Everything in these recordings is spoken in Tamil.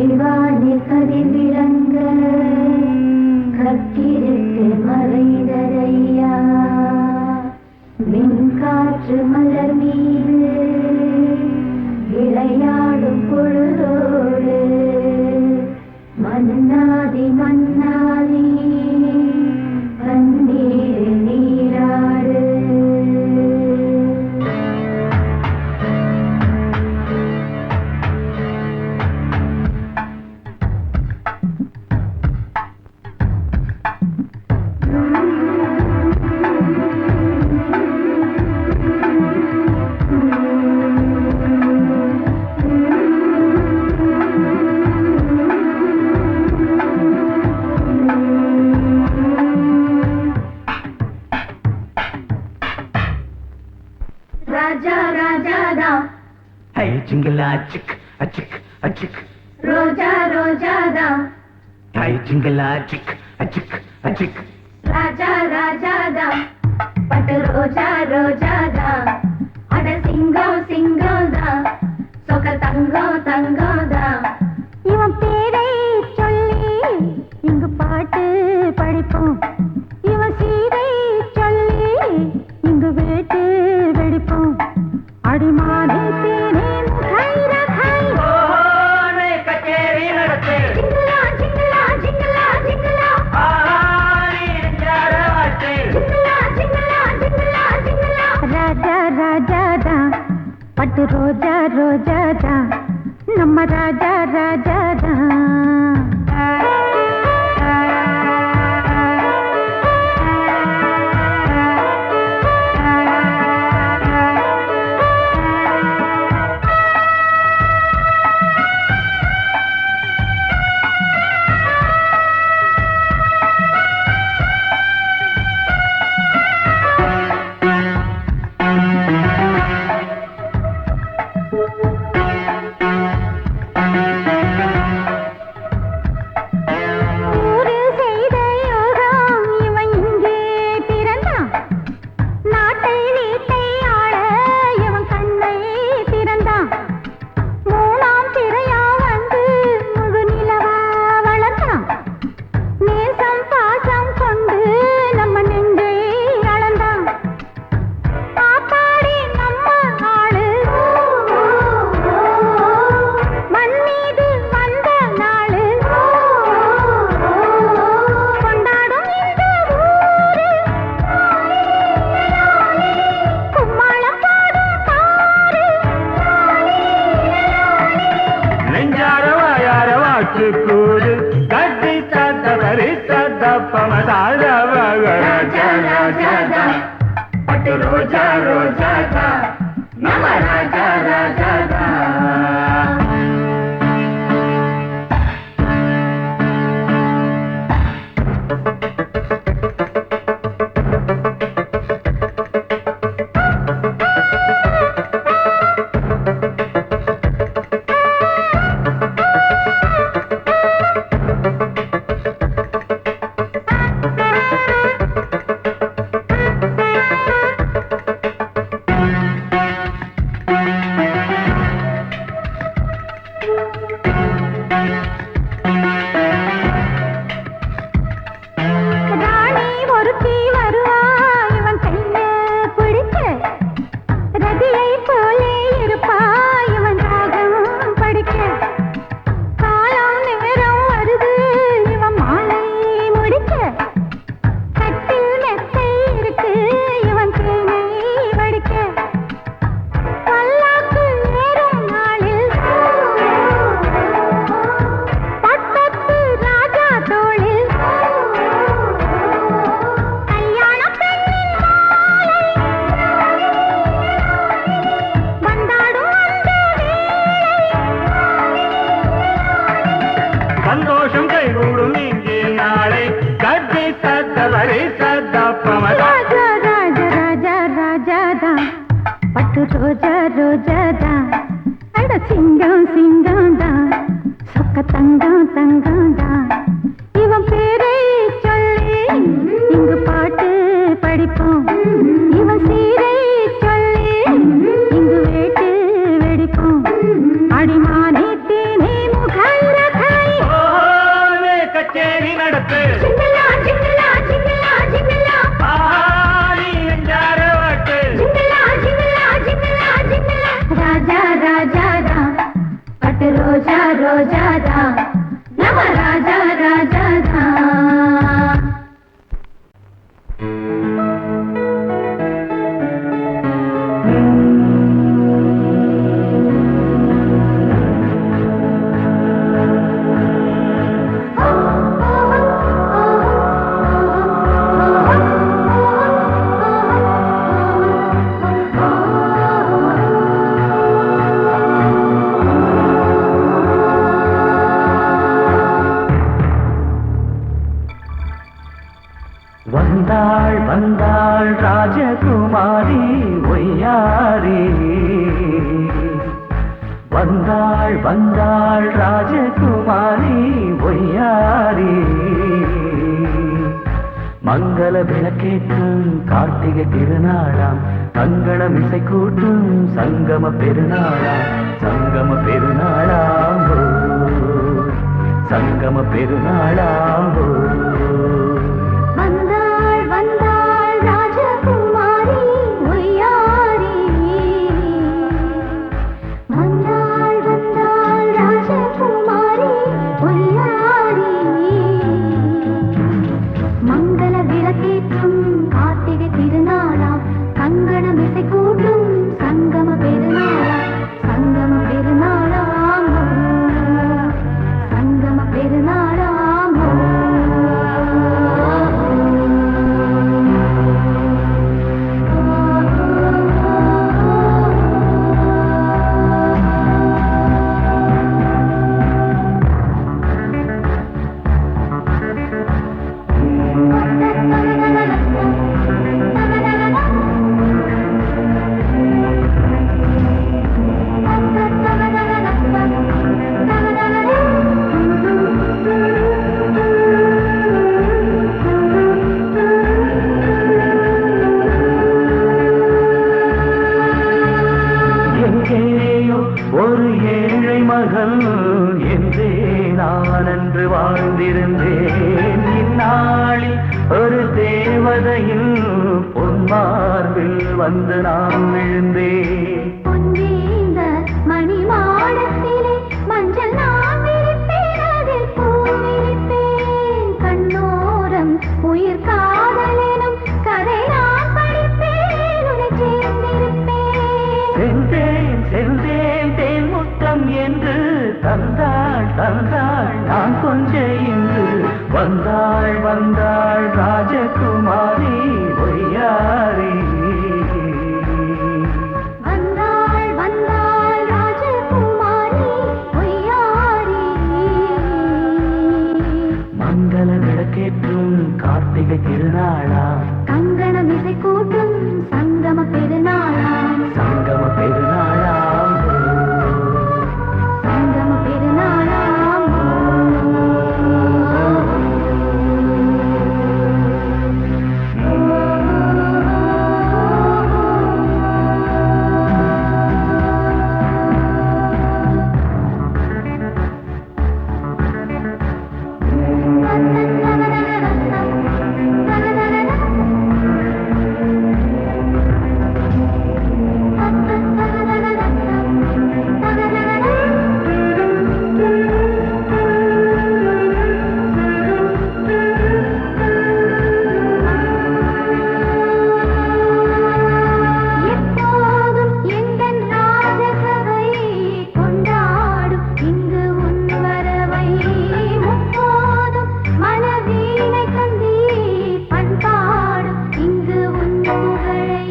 கீழ்வானில் கதிர்விளங்க கத்திருக்கு மறைந்ததையா மின்காற்று மலர் மீது விளையாடும் பொழுதோடு மன்னாதி மன்னாதி கண்ணீர் நீராடு ராஜா ராஜாதா ஹை ஜிங்கலா சிக் அச்சிக் அச்சிக் ரோஜா ரோஜாதா ஹை ஜிங்கலா சிக் அச்சிக் அச்சிக் ராஜா ராஜாதா பட்டு ரோஜா ரோஜாதா அட சிங்கம் சிங்கம்தா சொக்க தங்கம் தங்கம்தா இவன் பேரை சொல்லி இங்கு பாட்டு படிப்போம் இவன் சீதை சொல்லி இங்கு வேட்டு வெடிப்போம் அடிமானே தேனே முகை ஓனே கச்சேரி நடத்து ஜிங்கலா ஜிங்கலா ஜிங்கலா ஜிங்கலா ஆரி ஜரவாட்டு ஜிங்கலா ஜிங்கலா ஜிங்கலா ஜிங்கலா ராஜா ராஜாதா பட்டு ரோஜா ரோஜாதா நம்ம ராஜா ராஜாதா ஊரு செய்த யோகம் இவன் இங்கே பிறந்தான் நாட்டை வீட்டை ஆள இவன் கண்ணை திறந்தான் மூணாம் திரையா வந்து முழு நிலவா வளர்ந்தான் நேசம் பாசம் கொண்டு நம்ம நெஞ்சை அளந்தான் ஆத்தாடி நம்ம ஆளு மண் மீது வந்த நாளு கொண்டாடும் இந்த ஊரு கும்மாளம் பாடும் பாரு நெஞ்சாரவாயாரவாட்டு கூடு கட்டி சத்த பரி சத்த பமதாரவக ராஜா ராஜாதா பட்டு ரோஜா ரோஜாதா நம்ம ராஜா ராஜாதா ராணி ஒருத்தி வருவா இவன் கைய பிடிக்க ரதியை போலே இருப்பா இவன் ராகம் படிக்க காலம் நேரம் வருது இவன் மாலை முடிக்க கட்டில் மெத்தை இருக்கு இவன் தேனை வடிக்க பல்லாக்கு ஏறும் நாளில் பட்டத்து ராஜா தோளில் கல்யாண பெண்ணின் மாலை வந்தாடும் அந்த சந்தோஷம் கைகூடும் இங்கே நாளை கட்டி சத்த பரி சத்த பமதா ராஜா ராஜா ராஜா ராஜாதா பட்டு ரோஜா ரோஜாதா அட சிங்கம் சிங்கம்தா சொக்க தங்கம் தங்கம்தா இவன் பேரை சொல்லி இங்கு பாட்டு படிப்போம் இவன் சீரை சொல்லி இங்கு வேட்டு வெடிப்போம் அடிமானே தேனே முகை ராஜாதா நம்ம ராஜா ராஜாதா. வந்தாள் வந்தாள் ராஜகுமாரி ஒய்யாரி, வந்தாள் வந்தாள் ராஜகுமாரி ஒய்யாரி. மங்கள விளக்கேற்றும் கார்த்திகை திருநாளாம், மங்களம் இசை கூட்டும் சங்கம பெருநாளாம், சங்கம பெருநாளாம் சங்கம பெருநாளாம். வந்தாள் வந்தாள் ராஜகுமாரி ஒய்யாரி, வந்தாள் வந்தாள் ராஜகுமாரி ஒய்யாரி. மங்கள விளக்கேற்றும் கார்த்திகை திருநாளாம், கங்கணம் இசை கூட்டும் சங்கம பெருநாளாம், சங்கம பெருநாளாம் சங்கம பெருநாளாம். எங்கேயோ ஒரு ஏழை மகள் என்றே நான் அன்று வாழ்ந்திருந்தேன். இந்நாளில் ஒரு தேவதையில் பொன்மார்பில் வந்து நான் விழுந்தேன். பொன்னேந்த மணி மாடத்திலே மஞ்சள் நான் விரிப்பேன், அதில் பூ விரிப்பேன். கண்ணோரம் உயிர் காதலெனும் கதை நான் படிப்பேன், உன்னை சேர்ந்திருப்பேன். சென்றேன் சென்றேன் தேன் முத்தம் என்று தந்தாள் தந்தாள் நான் கொஞ்ச இன்று. வந்தாள் வந்தாள் ராஜகுமாரி ஒய்யாரி, வந்தாள் வந்தாள் ராஜகுமாரி ஒய்யாரி. மங்கள விளக்கேற்றும் கார்த்திகை திருநாளாம், கங்கணம் இசை கூட்டும் சங்கம பெருநாளாம், சங்கம பெருநாளாம் சங்கம பெருநாளாம். எப்போதும் எங்கள் ராஜசபை கொண்டாடும் இங்கு உன் வரவை, முப்போதும் மனவீணை தந்தி பண்பாடும் இங்கு உன் புகழை.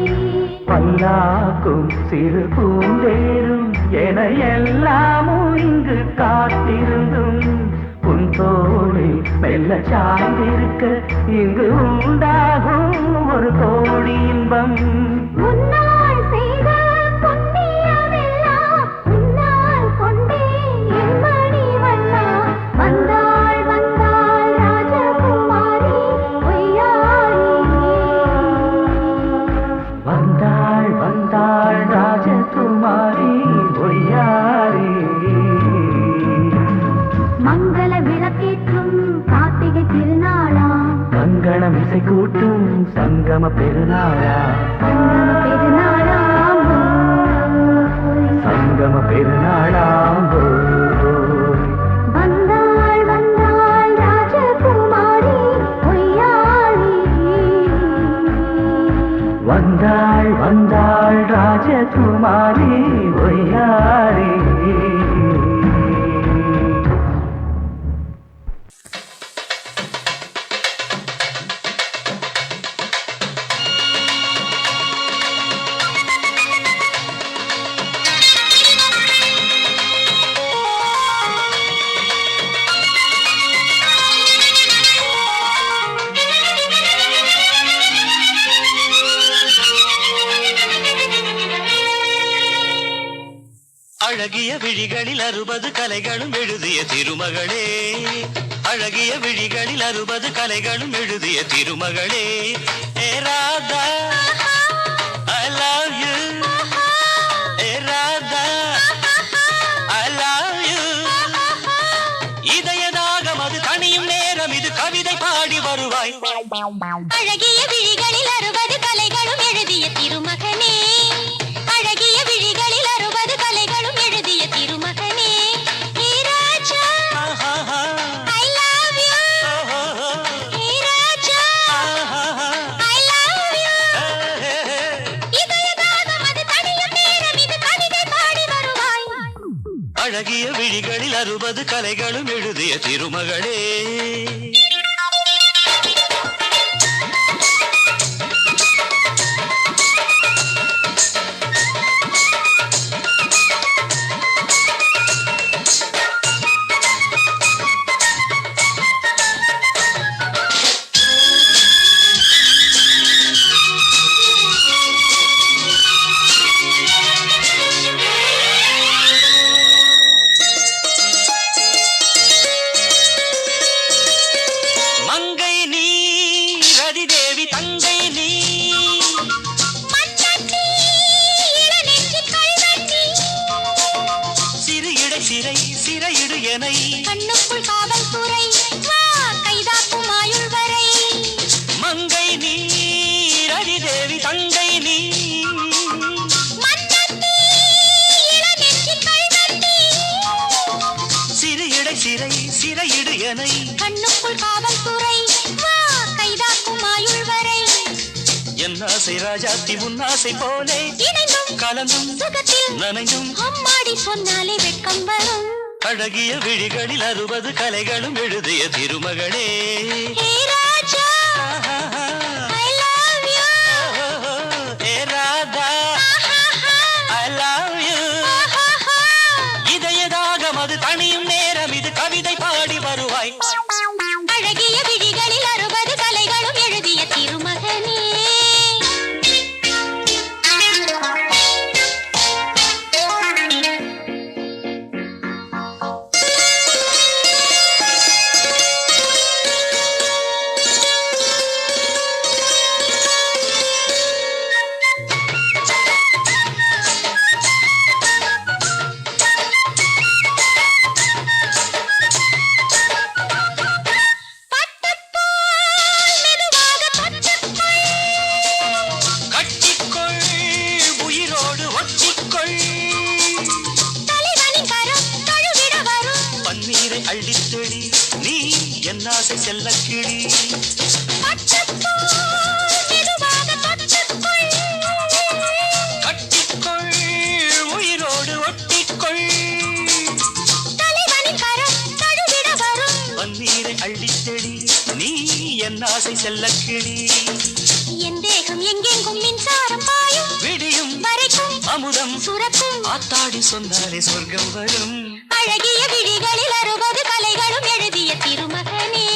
பல்லாக்கும் சிறு பூந்தேரும் என எல்லாமும் இங்கு காத்திருந்தும் உன் தோளில் மெல்ல சாய்ந்திருக்க இங்கு உண்டாகும் ஒரு கோடி இன்பம். முன்னால் செய்த புண்ணியமெல்லாம் உன்னால் கொண்டேன் என் மணி வண்ணா. வந்தாள் வந்தாள் ராஜகுமாரி ஒய்யாரி, வந்தாள் வந்தாள் ராஜகுமாரி ஒய்யாரி. மங்கள விளக்கேற்றும் கார்த்திகை திருநாளாம், கங்கணம் இசை கூட்டும் சங்கம பெருநாளா, சங்கம பெருநாளாம் சங்கம பெருநாளாம். வந்தாள் ராஜகுமாரி ஒய்யாரி. அழகிய விழிகளில் 60 கலைகளும் எழுதிய திருமகளே, அழகிய விழிகளில் 60 கலைகளும் எழுதிய திருமகளே. ஏ Radha I love you, A Radha I love you. இதயதாகம் அது தனியும் நேரம் இது கவிதை பாடி வருவாய். அழகிய விழிகளில் 60 கலைகளும் எழுதிய திருமகனே, அழகிய விழிகளில் 60 கலைகளும் எழுதிய திருமகனே. ஹே ராஜா I love you, hey Raja I love you. இதயதாகம் அது தனியும் நேரம் இது கவிதை பாடி வருவாய். அழகிய விழிகளில் 60 கலைகளும் எழுதிய திருமகளே. கண்ணுக்குள் காவல்துறை வா கைதாக்கும் ஆயுள் வரை. மங்கை நீ ரதி தேவி தங்கை நீ மன்னத்தி இளநெஞ்சின் கள்வத்தி. சிறு இடை சிறை சிறையிடு எனை. கண்ணுக்குள் காவல்துறை வா கைதாக்கும் ஆயுள் வரை. என் ஆசை ராஜாத்தி உன் ஆசை போலே இணைந்தும் கலந்தும் சுகத்தில் நனைந்தும் அம்மாடி சொன்னாலே வெட்கம் வரும். அழகிய விழிகளில் 60 கலைகளும் எழுதிய திருமகளே. ஹே ராஜா I love you, A Radha I love you. இதயதாகம் அது தனியும் நேரம் இது கவிதை பாடி வருவாய். அழகிய விழிகளில் 60 கலைகளும் எழுதிய திருமகனே. அள்ளித்தெளி நீ என் ஆசை செல்லக்கிளி. கட்டிக்கொள் உயிரோடு ஒட்டிக்கொள். பன்னீரை அள்ளித்தெளி நீ என் ஆசை செல்லக்கிளி. என் தேகம் எங்கெங்கும் மின்சாரம் பாயும். விடியும் வரைக்கும் அமுதம் சுரக்கும். ஆத்தாடி சொன்னாலே சொர்க்கம் வரும். அழகிய விழிகளில் 60 கலைகளும் எழுதிய திருமகனே.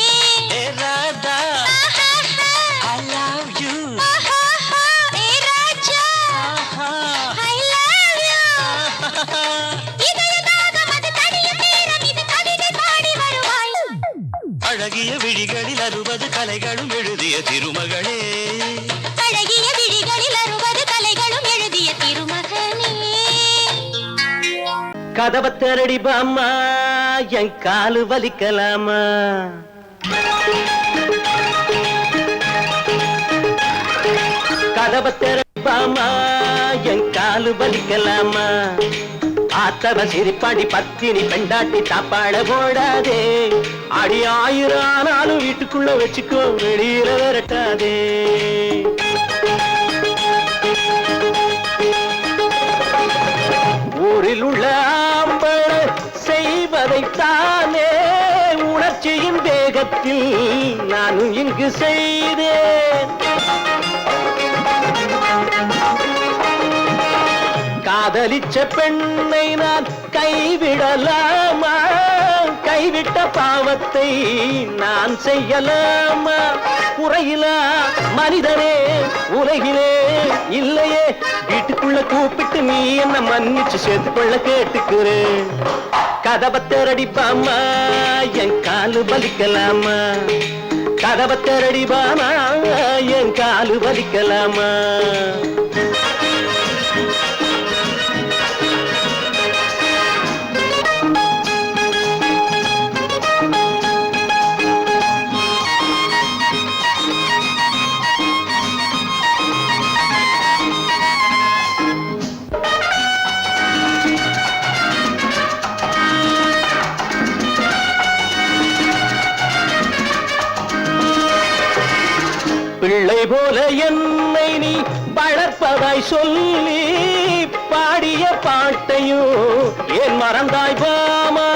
ஏ Radha I love you. A Raja I love you. இதயதாகம் அது தனியும் நேரம் இது கவிதை பாடி வருவாய். அழகிய விழிகளில் 60 கலைகளும் எழுதிய திருமகளே. அழகிய விழிகளில் 60 கலைகளும் எழுதிய திருமகனே. கதவை திரடி பாம்மா என் காலு வலிக்கலாமா. கதவை திரடி பாம்மா என் காலு வலிக்கலாமா. ஆத்தவ சிரிப்பாடி பத்தினி பெண்டாட்டி தாப்பாட போடாதே. அடி 1000 ஆனாலும் வீட்டுக்குள்ள வச்சுக்கோ, வெளியில விரட்டாதே. நேரத்தில் நானும் இங்கு செய்தேன். காதலிச்ச பெண்ணை நான் கைவிடலாமா? கைவிட்ட பாவத்தை நான் செய்யலாமா? குறையிலா மனிதனே உலகிலே இல்லையே. வீட்டுக்குள்ள கூப்பிட்டு நீ என்ன மன்னிச்சு சேர்த்துக்கொள்ள கேட்டுக்கிறேன். கதவை திறடிப்பாமா, என் காலு வலிக்கலாமா? கதவை திறடிப்பாமா, என் காலு வலிக்கலாமா? பிள்ளை போல என்னை நீ வளர்ப்பதாய் சொல்லி பாடிய பாட்டையும் ஏன் மறந்தாய் பாமா?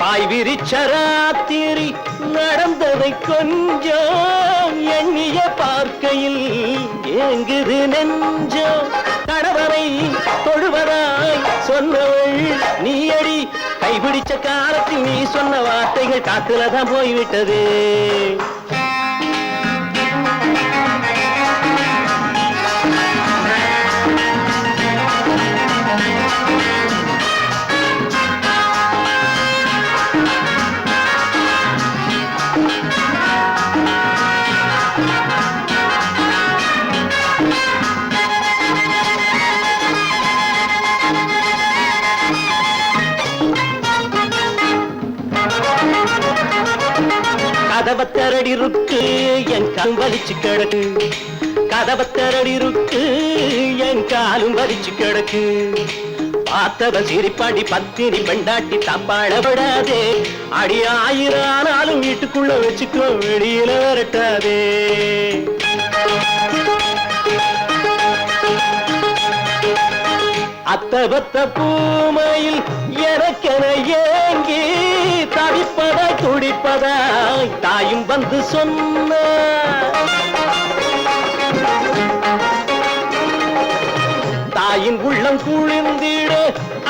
பாய் விரிச்ச ராத்திரி நடந்ததை கொஞ்சம் எண்ணிய பார்க்கையில் ஏங்குது நெஞ்சம். கணவனை தொழுவதாய் சொன்னவள் நீயடி. கைபிடிச்ச காலத்தில் நீ சொன்ன வார்த்தைகள் காத்துலதான் போய்விட்டது. கதவத்தரடி ருக்கு என் காலும் வலிச்சு கிடக்கு. கதவத்தரடி ருக்கு என் காலும் வலிச்சு கிடக்கு. பார்த்தவ சிரிப்பாடி பத்தினி பெண்டாட்டி தப்பாட விடாதே. அடி 1000 ஆனாலும் வீட்டுக்குள்ள வச்சுக்கோ, வெளியில வரட்டாதே. அத்தபத்த பூமையில் எனக்கென ஏங்கி தவிப்பதாய் துடிப்பதாய் தாயும் வந்து சொன்ன. தாயின் உள்ளம் குளிர்ந்திட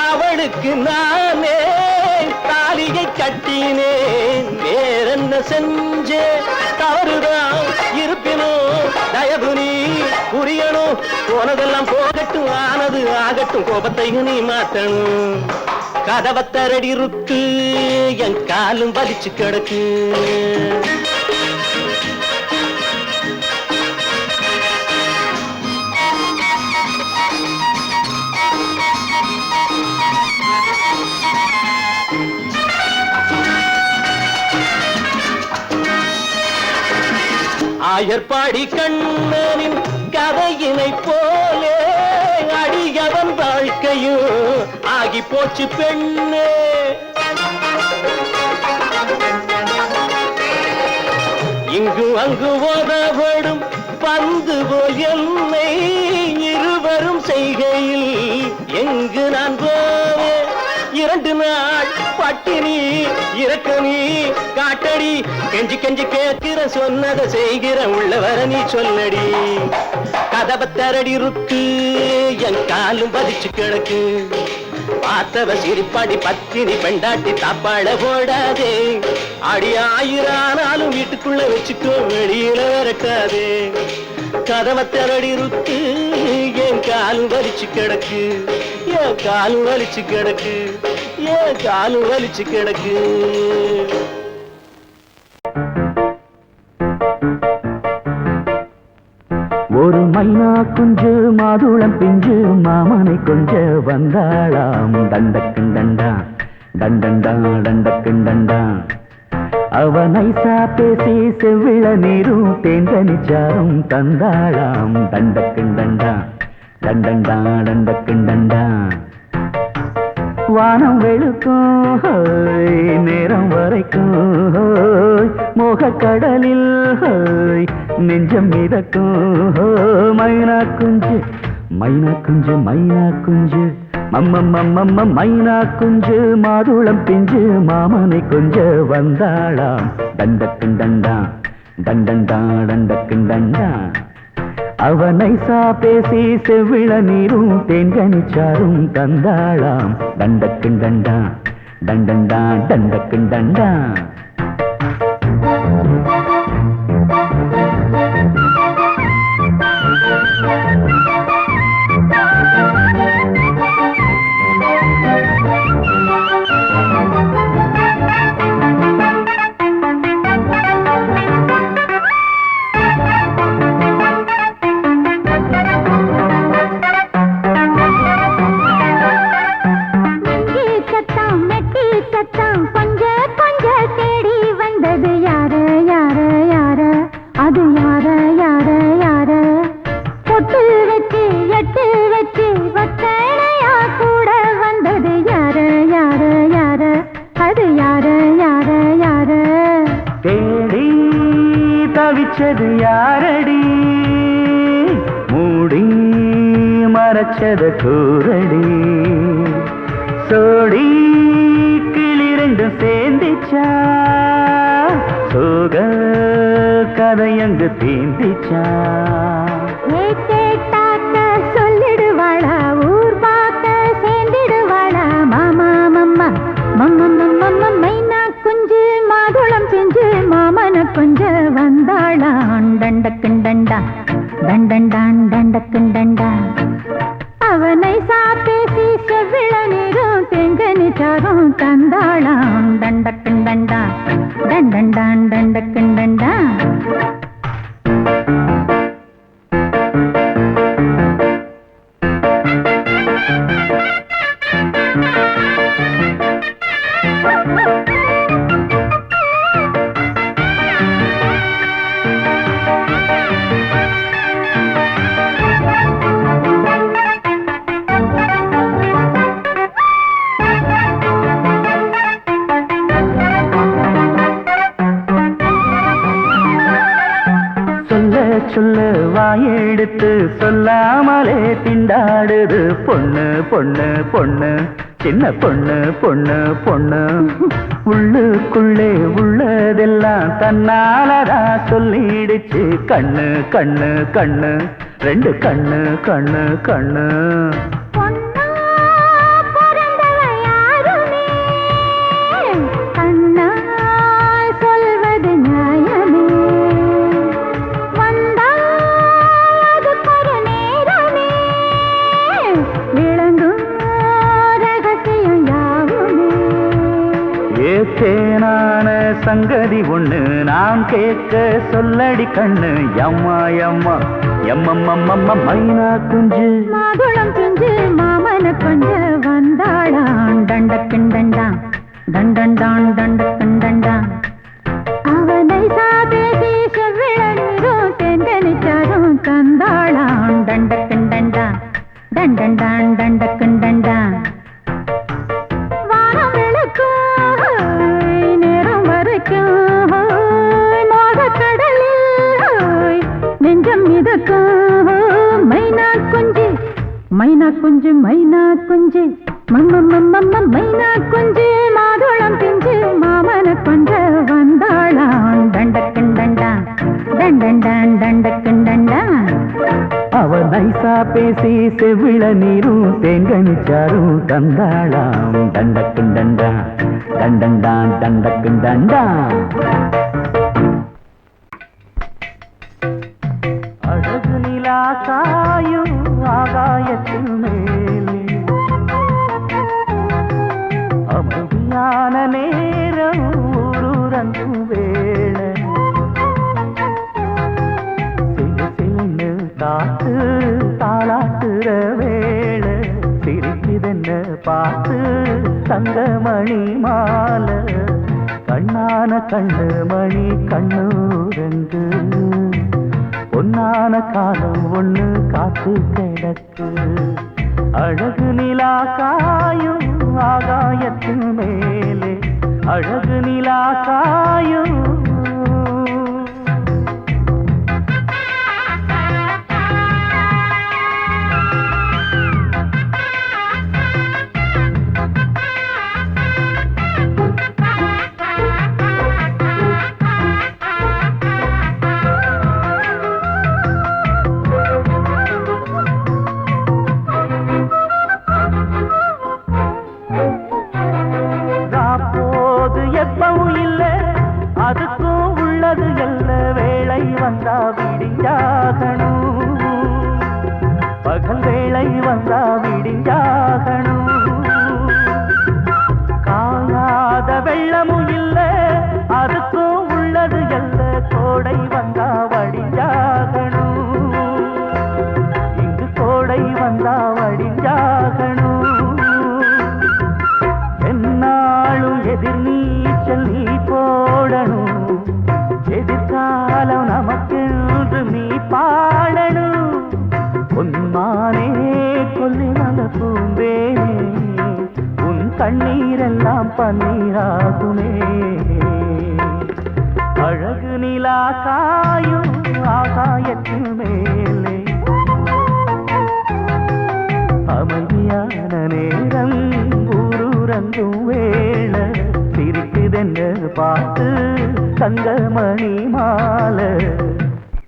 அவளுக்கு நானே தாலியை கட்டினேன். வேறென்ன செஞ்சேன்? தவறுதான் இருப்பினும் தயவு நீ புரியணும். போனதெல்லாம் போகட்டும், ஆனது ஆகட்டும், கோபத்தை நீ மாத்தணும். கதவத்தரடி ருக்கு என் காலும் வலிச்சு கிடக்கு. ஆயர்பாடி கண்ணனின் கதையினை போலே அடியவன் வாழ்க்கையும் ஆகி போச்சு பெண்ணே. இங்கு அங்கு ஓதப்படும் பந்து போல் என்னை இருவரும் செய்கையில் எங்கு நான் போவேன்? 2 நாள் பட்டினி இறக்க நீ காட்டடி. கெஞ்சி கெஞ்சி கேட்கிற சொன்னதை செய்கிற உள்ளவர நீ சொல்லடி. கதவத்தரடி ருக்கு என் காலும் பதிச்சு கிடக்கு. பார்த்தவ சிரிப்பாடி பத்தினி பெண்டாட்டி தாப்பாட போடாதே. அடி 1000 ஆனாலும் வீட்டுக்குள்ள வச்சுக்கோ, வெளியில வரட்டாதே. கதவத்தரடி ருக்கு என் காலும் வலிச்சு கிடக்கு. என் காலும் வலிச்சு கிடக்கு. என் காலும் வலிச்சு கிடக்கு. ஒரு மைனா குஞ்சு மாதுளம் பிஞ்சு மாமனை கொஞ்ச வந்தாளாம். தண்டக்கும் தண்டா தண்டண்டா தண்டக்கும் தண்டா. அவ நைசா பேசி செவ்விள நீரும் தேங்கனிச்சாரும் தந்தாளாம். தண்டக்கும் தண்டா தண்டண்டா தண்டக்கும் தண்டா. வானம் வெளுக்கும் நேரம் வரைக்கும் மோகக்கடலில் நெஞ்சம் மிதக்கும். மைனா குஞ்சு மைனா குஞ்சு மைனா குஞ்சு மாதுளம் பிஞ்சு மாமனை கொஞ்ச வந்தாளாம் தண்டக்குண்டண்டா தண்டண்டா தண்டக்குண்டண்டா அவனை பேசி செவ்விள நீரும் தேன்கனிச்சாரும் தந்தாளாம் தண்டக்குண்டண்டா தண்டண்டா தண்டக்குண்டண்டா தவிச்சது யாரடி மூடி மறைச்சது கூரடி சோடி கிளி ரெண்டும் சேர்ந்திச்சா சோக கதையங்கு தீந்திச்சா சொல்லிடுவாளா ஊர் பார்க்க சேர்ந்திடுவாளா மாமா மம்மா மம்மா மைனா குஞ்சு மாதுளம் செஞ்சு மாமன கொஞ்ச வந்தாளான் தண்டக்குண்டண்டா தண்டண்டான் தண்டக்குண்டண்டா அவனை பேசி செவ்விள நீரும் தெங்கனிச்சாரும் தந்தாளான் தண்டக்குண்டண்டா தண்டண்டான் தண்டக்குண்டண்டா சொல்ல வாயெடுத்து சொல்லாமலே திண்டாடுது பொண்ணு பொண்ணு பொண்ணு சின்ன பொண்ணு பொண்ணு பொண்ணு உள்ளுக்குள்ளே உள்ளதெல்லாம் தன்னாலதா சொல்லிடுச்சு கண்ணு கண்ணு கண்ணு ரெண்டு கண்ணு கண்ணு கண்ணு தேனான சங்கதி ஒண்ணு நான் கேட்க சொல்லடி கண்ணு எம்மா எம்மா எம்மம்மம்மம்ம மைனா குஞ்சு மாதுளம் குஞ்சு மாமன கொஞ்ச வந்தாளான் தண்டக்குண்டண்டா தண்டண்டான் தண்டக்குண்டண்டா அவனை பேசி செவ்விள நீரும் தெங்கனிச்சாரும் தந்தாளான் தண்டக்குண்டண்டா தண்டண்டான் தண்டக்குண்டண்டா மைனா குஞ்சு மைனா குஞ்சு மம்மம்மம்மம்ம மைனா குஞ்சு மாதுளம் பிஞ்சு மாமன கொஞ்ச வந்தாளான் தண்டக்குண்டண்டா தண்டண்டான் தண்டக்குண்டண்டா அவ நைசா பேசி செவ்விள நீரும் தேங்கனிச்சாரும் தந்தாளாம் தண்டக்குண்டண்டா தண்டண்டான் தண்டக்குண்டண்டா அழகு நிலா காயும் ஆகாயத்தின் மேலே அமைதியான நேரம் ஊரூரங்கும் வேளை சிலு காத்து தாளாட்டுற வேளை சிரிக்குதென்ன பார்த்து தங்கமணி மாலை கண்ணான கண்ணு மணி கண்ணூரங்கு பொன்னான காலம் ஒண்ணு காத்து கிடக்கு அழகு நிலா காயும் ஆகாயத்தின் மேலே அழகு நிலா காயும் எல்லாம் பன்னீராகுமே. அழகு நிலா காயும் ஆகாயத்தின் மேலே அமைதியான நேரம் ஊரூரங்கும் வேள சிரிக்குதென்று பார்த்து தங்கமணி மாலை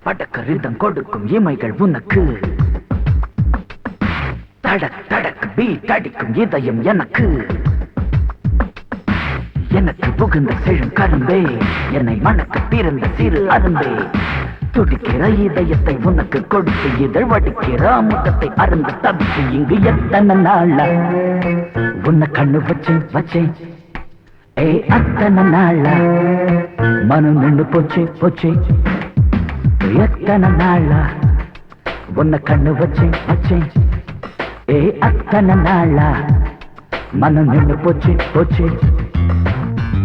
படக்க ரிதம் கொடுக்கும் இமைகள் உனக்கு தடக் தடக் பீட் அடிக்கும் இதயம் எனக்கு எனக்கு புகுந்த செழும் கரும்பே என்னை மணக்க பிறந்த சிறு அரும்பே துடிக்கிற இதயத்தை உனக்கு கொடுத்து இதழ் வடிக்கிற அமுதத்தை அருந்த தவித்து இங்கு எத்தனை நாளா உன்னை கண்ணு வச்சேன் வச்சேன் ஏ அத்தனை நாளா மனம் நின்று போச்சு போச்சு எத்தனை நாளா உன்னை கண்ணு வச்சேன் வச்சேன் ஏ அத்தனை நாளா மனம் நின்று போச்சு போச்சு.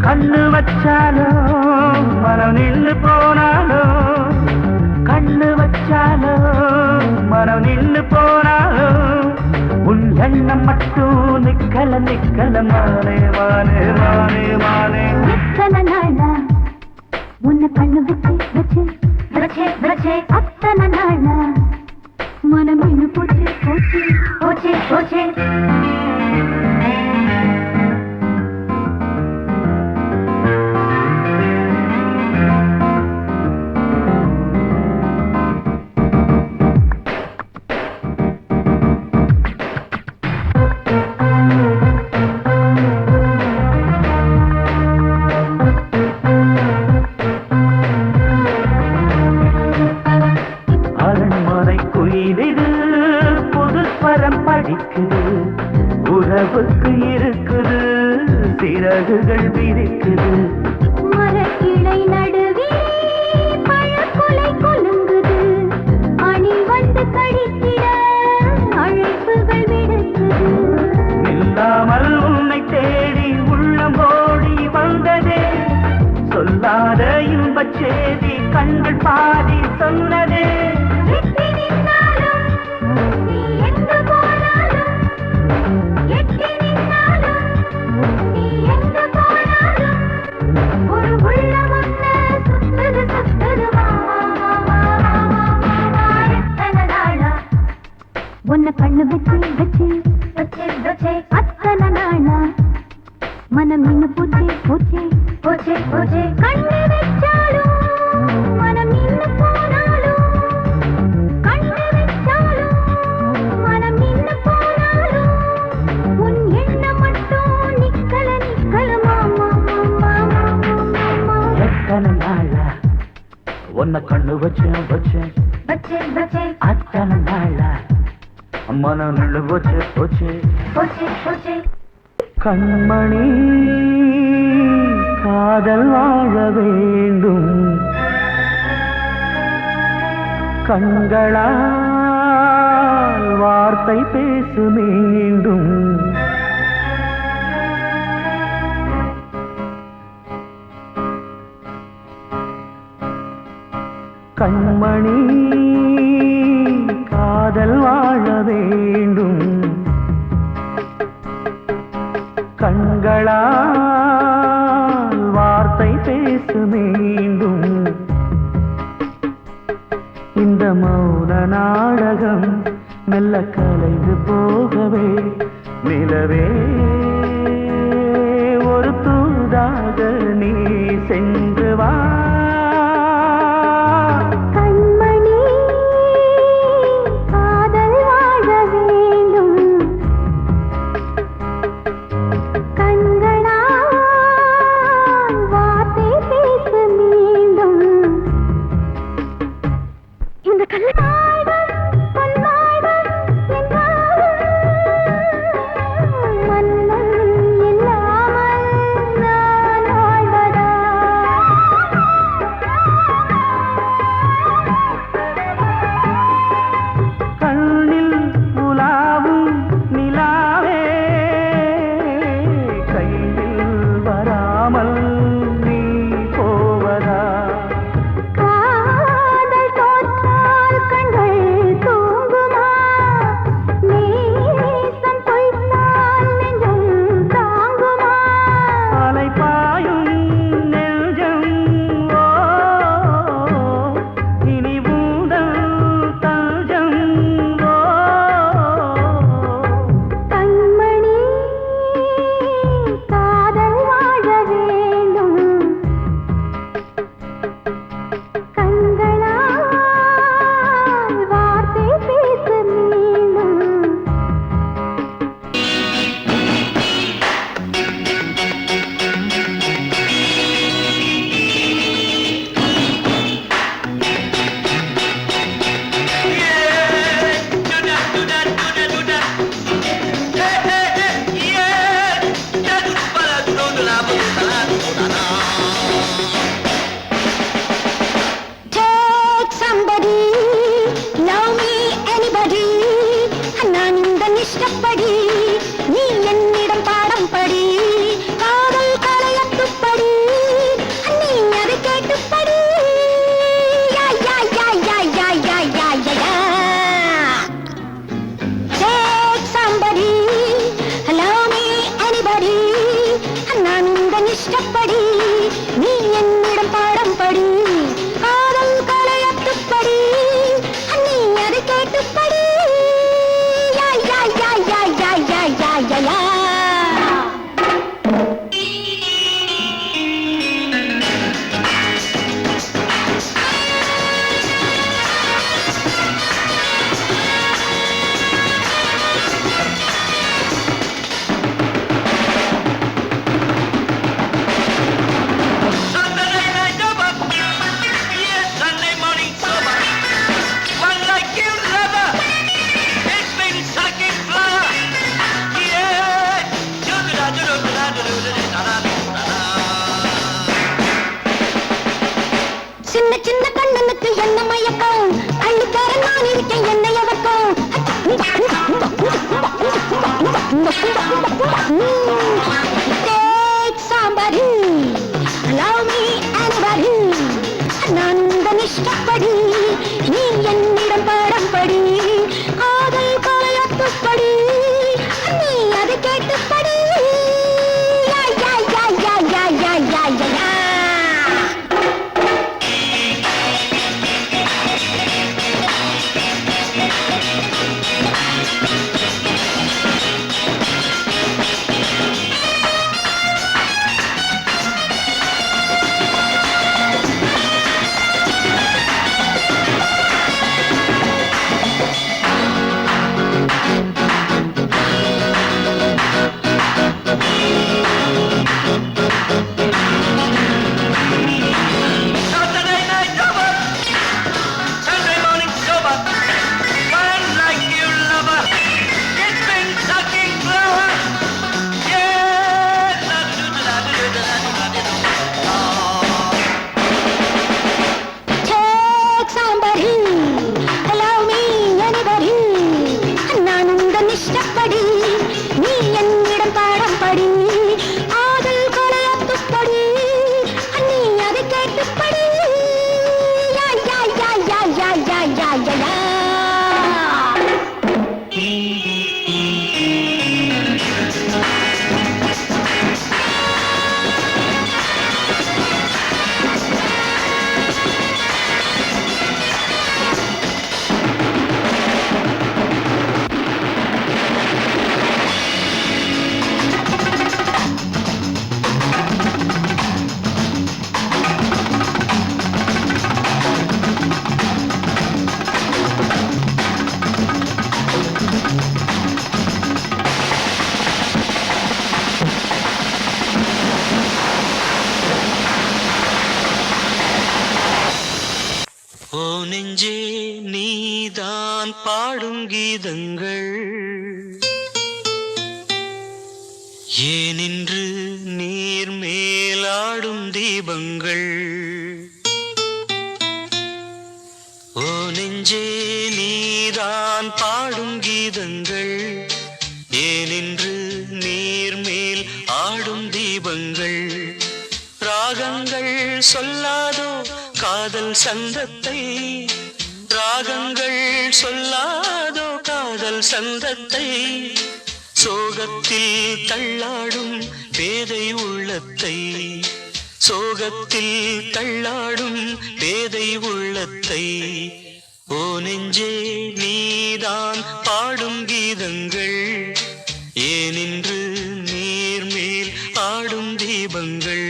கண்ணு வச்சாலும் மனம் நின்று போனாலும் கண்ணு வச்சாலும் மனம் நின்று போனாலும் உன் எண்ணம் மட்டும் நிக்கல நிக்கல மானே மானே மானே மானே. எத்தனை நாளா உன்னை கண்ணு வச்சு வச்சு வச்சே வச்சே அத்தனை நாளா மனம் இன்னும் போச்சு போச்சு போச்சே போச்சே. உறவுக்கு இருக்குது சிறகுகள் விரிக்குது. மரக்கிளை நடுவே பழக்குலை கொலுங்குது அணி வந்து கடித்திட அழைப்புகள் விடுக்குது. இல்லாமல் உன்னை தேடி உள்ளம் ஓடி வந்ததே சொல்லாத இன்பச் செய்தி கண்கள் பாதி சொன்னதே. உன்னை கண்ணு வச்சு வச்சு வச்சே வச்சே அத்தனை நாளா மனம் இன்னும் போச்சே போச்சே போச்சே போச்சே. கண்ணு வச்சாலும் மனம் இன்னும் போனாலும் கண்ணு வச்சாலும் மனம் இன்னும் போனாலும் உன் எண்ணம் மட்டும் நிக்கல நிக்கல மாமா மாமா மாமா. எத்தனை நாளா உன்னை கண்ணு வச்சேன் வச்சேன் வச்சே வச்சே அத்தனை நாளா மனம் நின்று போச்சு போச்சு போச்சே போச்சே. கண்மணி காதல் வாழ வேண்டும் கண்களால் வார்த்தை பேசு மீண்டும். கண்மணி காதல் வாழ வேண்டும் கண்களால் வார்த்தை பேசு மீண்டும். இந்த மௌன நாடகம் மெல்ல கலைந்து போகவே நிலவே ஒரு தூதாக நீ சென்று வா. மன்னன் இல்லாமல் நான் வாழ்வதா இஷ்டப்படி நீ என்னிடம் பாடம் படி காதல் கலையத்துப்படி நீ அதை கேட்டுப்படி யாய் யாய் யாய் யாய் யாய் யாய் யாய் யாய் யாய் சின்ன சின்ன கண்ணனுக்கு என்ன மயக்கம் அள்ளிக்காரன் நான் இருக்கேன் என்னை எவக்கம் சாம்பாரி love me anybody நான் உந்தன் இஷ்டப்படி நீ என்னிடம் பாடம் படி காதல் கலையத்துப்படி நீ அதை கேட்டுப்படி யாய் யாய் யாய் யாய் யாய் யாய் யாய் யாய் இஷ்டப்படி நீ என்னிடம் பாடம் படி காதல் கலையத்துப்படி நீ அதை கேட்டுப்படி யாய் யாய் யாய் யாய் யாய் யாய் யாய் யாய் ஓ நெஞ்சே நீதான் பாடும் கீதங்கள் ஏனின்று நீர் மேலாடும் தீபங்கள் ஓ நெஞ்சே நீதான் பாடும் கீதங்கள் ஏனின்று நீர் மேல் ஆடும் தீபங்கள் ராகங்கள் சொல்லாதோ காதல் சந்தத்தை ராகங்கள் சொல்லாதோ காதல் சந்தத்தை சோகத்தில் தள்ளாடும் பேதை உள்ளத்தை சோகத்தில் தள்ளாடும் பேதை உள்ளத்தை ஓ நெஞ்சே நீதான் பாடும் கீதங்கள் ஏனின்று நீர் மேல் ஆடும் தீபங்கள்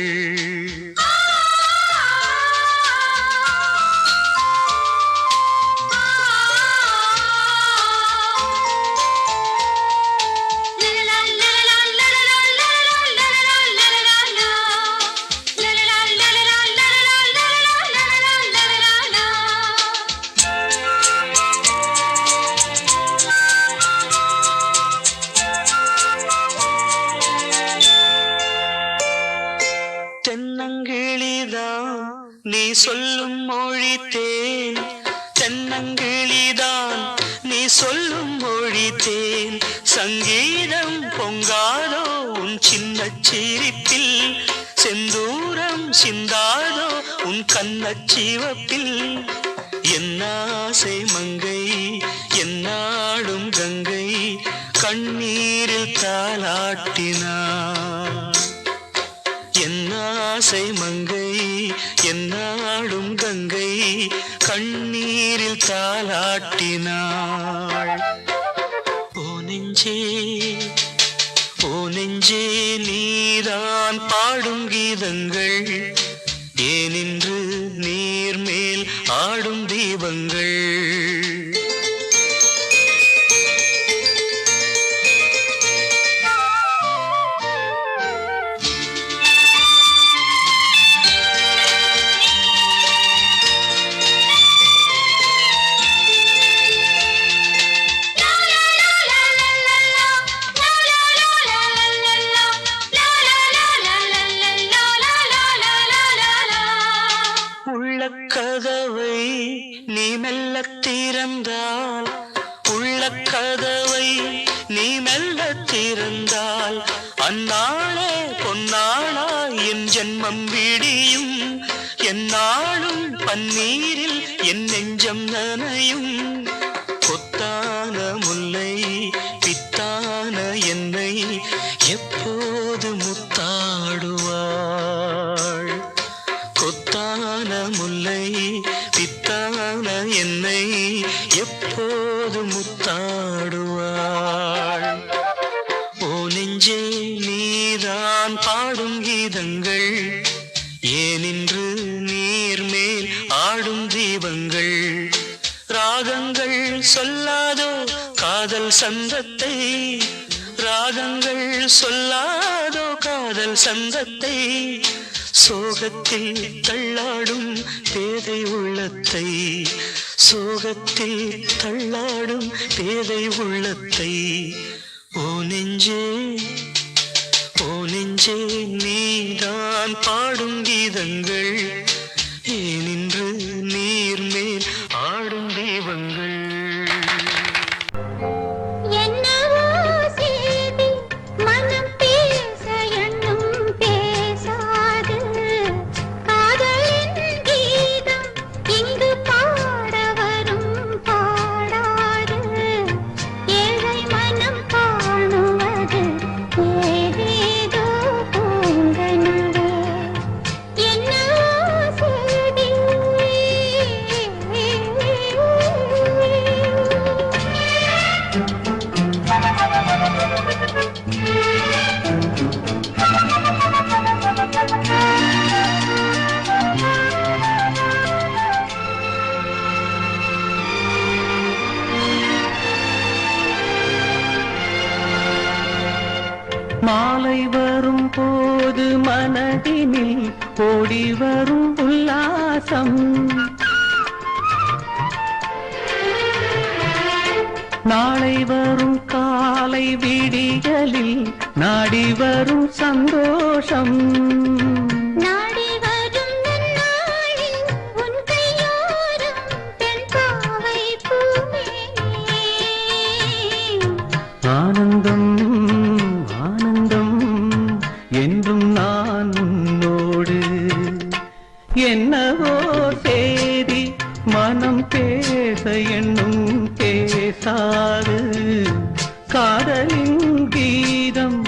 நீ சொல்லும் மொழி தேன் தென்னங்கிளிதான் நீ சொல்லும் மொழி தேன் சங்கீதம் பொங்காதோ உன் சின்ன சிரிப்பில் செந்தூரம் சிந்தாதோ உன் கண்ணச் சிவப்பில் என்னாசை மங்கை என்னாடும் கங்கை கண்ணீரில் தாலாட்டினார் என்ன ஆசை மங்கை என்னாடும் கங்கை கண்ணீரில் தாலாட்டினாள். ஓ நெஞ்சே ஓ நெஞ்சே நீதான் பாடும் கீதங்கள் ஏனின்று நீர் மேல் ஆடும் தீபங்கள். உள்ளக்கதவை நீ மெல்லத் திறந்தால் உள்ளக்கதவை நீ மெல்லத் திறந்தால் அந்நாளே பொன்னாளா என் ஜென்மம் விடியும். எந்நாளும் பன்னீரில் என் நெஞ்சம் நனையும். கொத்தான முல்லை பித்தான என்னை எப்போது முத்தாடுவாள். கொத்தான முல்லை பித்தான என்னை எப்போது முத்தாடுவாள். ஓ நெஞ்சே நீதான் பாடும் கீதங்கள் ஏனின்று நீர் மேல் ஆடும் தீபங்கள். ராகங்கள் சொல்லாதோ காதல் சந்தத்தை ராகங்கள் சொல்லாதோ காதல் சந்தத்தை. சோகத்தில் தள்ளாடும் பேதை உள்ளத்தை சோகத்தில் தள்ளாடும் பேதை உள்ளத்தை. ஓ நெஞ்சே ஓ நெஞ்சே நீதான் பாடும் கீதங்கள் ஏனின்று நீர் மேல் ஆடும் தெய்வங்கள். என்னவோ செய்தி மனம் பேச எண்ணும் பேசாது. காதலின் கீதம் இங்கு பாட வரும் பாடாது. ஏழை மனம் காணுவது ஏதேதோ பூங்கனவே. என்னவோ செய்தி மாலை வரும் போது மனதினில் ஓடி வரும் உல்லாசம். நாளை வரும் காலை விடிகளில் நாடி வரும் சந்தோஷம். நாடி வரும் நன்னாளில் உன் கையோரம் பெண் பாவை பூமேனி. ஆனந்தம் ஆனந்தம் என்றும் நான் உன்னோடு. என்னவோ சேதி மனம் பேச எண்ணும் பேசாது. காதலின் கீதம்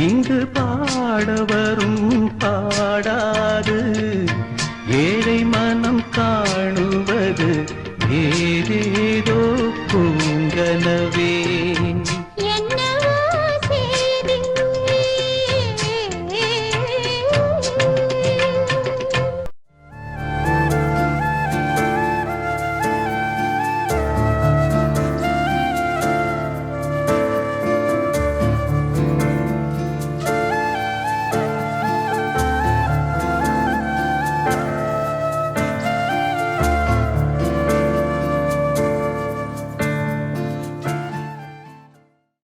இங்கு பாட வரும் பாடாது. ஏழை மனம் காணுவது ஏதேதோ பூங்கனவே.